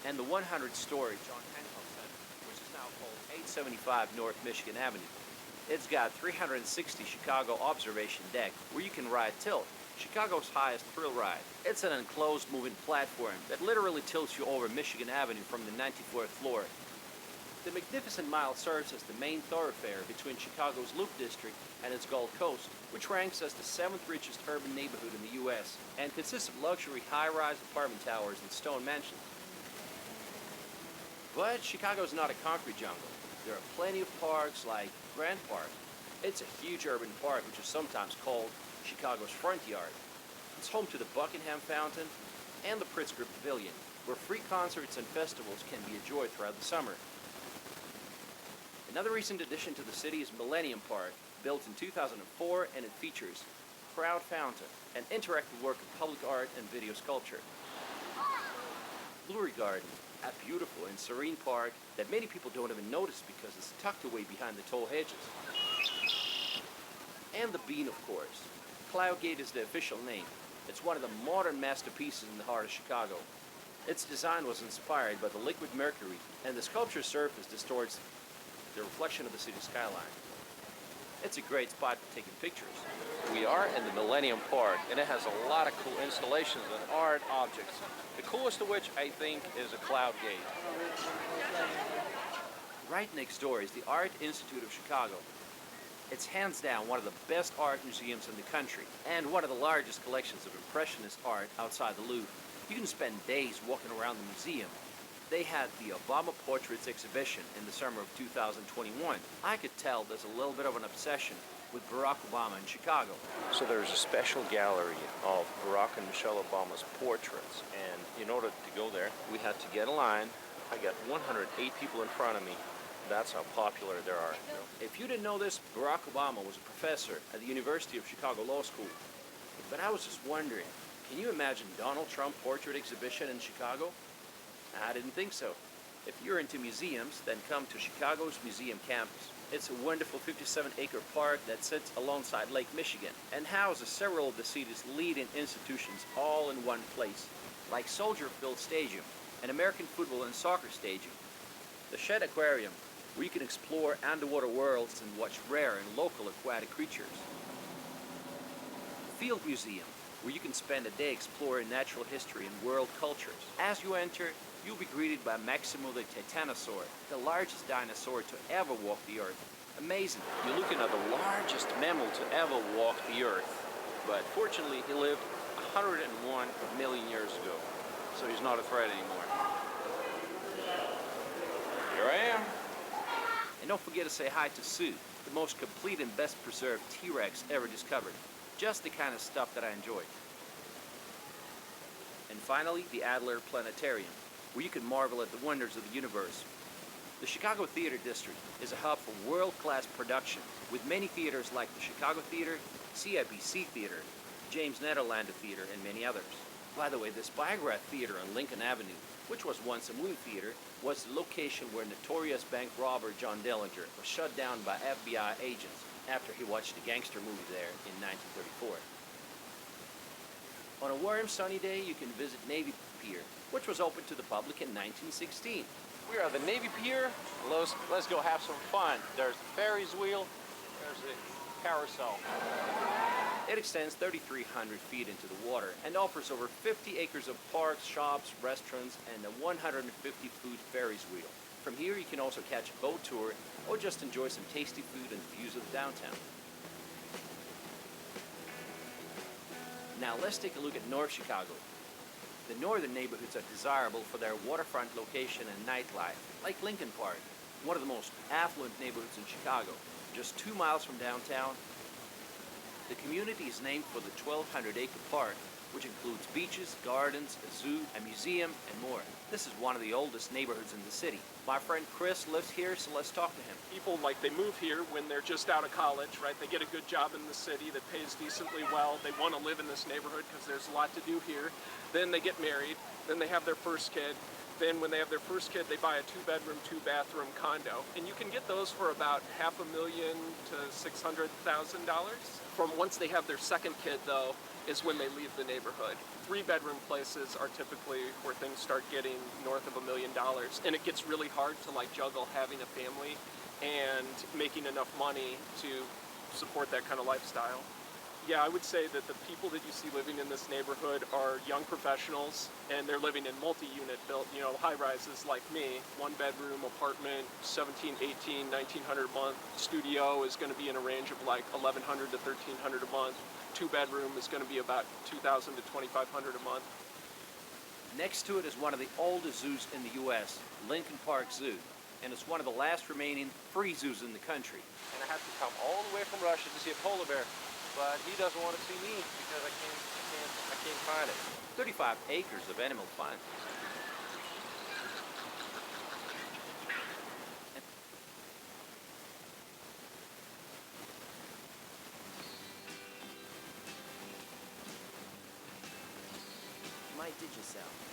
and the 100-story John Hancock Center, which is now called 875 North Michigan Avenue. It's got 360 Chicago observation deck where you can ride Tilt, Chicago's highest thrill ride. It's an enclosed moving platform that literally tilts you over Michigan Avenue from the 94th floor. The Magnificent Mile serves as the main thoroughfare between Chicago's Loop District and its Gold Coast, which ranks as the 7th richest urban neighborhood in the U.S. and consists of luxury high-rise apartment towers and stone mansions. But Chicago's not a concrete jungle. There are plenty of parks like Grant Park. It's a huge urban park which is sometimes called Chicago's front yard. It's home to the Buckingham Fountain and the Pritzker Pavilion, where free concerts and festivals can be enjoyed throughout the summer. Another recent addition to the city is Millennium Park, built in 2004, and it features Crowd Fountain, an interactive work of public art and video sculpture. Lurie Garden, a beautiful and serene park that many people don't even notice because it's tucked away behind the tall hedges. And the Bean, of course. Cloud Gate is the official name. It's one of the modern masterpieces in the heart of Chicago. Its design was inspired by the liquid mercury, and the sculpture's surface distorts the reflection of the city's skyline. It's a great spot for taking pictures. We are in the Millennium Park, and it has a lot of cool installations and art objects. The coolest of which, I think, is a Cloud Gate. Right next door is the Art Institute of Chicago. It's hands down one of the best art museums in the country, and one of the largest collections of Impressionist art outside the Louvre. You can spend days walking around the museum. They had the Obama Portraits exhibition in the summer of 2021. I could tell there's a little bit of an obsession with Barack Obama in Chicago. So there's a special gallery of Barack and Michelle Obama's portraits, and in order to go there, we had to get a line. I got 108 people in front of me. That's how popular there are. If you didn't know this, Barack Obama was a professor at the University of Chicago Law School. But I was just wondering, can you imagine Donald Trump portrait exhibition in Chicago? I didn't think so. If you're into museums, then come to Chicago's Museum Campus. It's a wonderful 57-acre park that sits alongside Lake Michigan and houses several of the city's leading institutions all in one place, like Soldier Field Stadium, an American football and soccer stadium, the Shedd Aquarium, where you can explore underwater worlds and watch rare and local aquatic creatures, the Field Museum, where you can spend a day exploring natural history and world cultures. As you enter, you'll be greeted by Maximo the Titanosaur, the largest dinosaur to ever walk the earth. Amazing. You're looking at the largest mammal to ever walk the earth. But fortunately, he lived 101 million years ago, so he's not a threat anymore. Here I am. And don't forget to say hi to Sue, the most complete and best preserved T-Rex ever discovered. Just the kind of stuff that I enjoy. And finally, the Adler Planetarium, where you can marvel at the wonders of the universe. The Chicago Theater District is a hub for world-class production, with many theaters like the Chicago Theater, CIBC Theater, James Nederlander Theater, and many others. By the way, the Spyglass Theater on Lincoln Avenue, which was once a movie theater, was the location where notorious bank robber John Dillinger was shut down by FBI agents after he watched a gangster movie there in 1934. On a warm, sunny day, you can visit Navy Pier, which was opened to the public in 1916. We are at the Navy Pier. Let's go have some fun. There's the Ferris wheel. There's the carousel. It extends 3,300 feet into the water and offers over 50 acres of parks, shops, restaurants, and a 150-foot Ferris wheel. From here, you can also catch a boat tour or just enjoy some tasty food and views of downtown. Now let's take a look at North Chicago. The northern neighborhoods are desirable for their waterfront location and nightlife, like Lincoln Park, one of the most affluent neighborhoods in Chicago, just 2 miles from downtown. The community is named for the 1,200-acre park, which includes beaches, gardens, a zoo, a museum, and more. This is one of the oldest neighborhoods in the city. My friend Chris lives here, so let's talk to him. People, they move here when they're just out of college, right? They get a good job in the city that pays decently well. They want to live in this neighborhood because there's a lot to do here. Then they get married. Then they have their first kid. Then when they have their first kid, they buy a 2-bedroom, 2-bathroom condo. And you can get those for about $500,000 to $600,000. From once they have their second kid, though, is when they leave the neighborhood. 3-bedroom places are typically where things start getting north of $1 million. And it gets really hard to like juggle having a family and making enough money to support that kind of lifestyle. Yeah, I would say that the people that you see living in this neighborhood are young professionals, and they're living in multi-unit built, high-rises like me. 1-bedroom apartment, 17, 18, 1900 a month. Studio is going to be in a range of like 1100 to 1300 a month. 2-bedroom is going to be about 2000 to 2500 a month. Next to it is one of the oldest zoos in the U.S., Lincoln Park Zoo, and it's one of the last remaining free zoos in the country. And I have to come all the way from Russia to see a polar bear. But he doesn't want to see me because I can't find it. 35 acres of animal fun. My Digicel.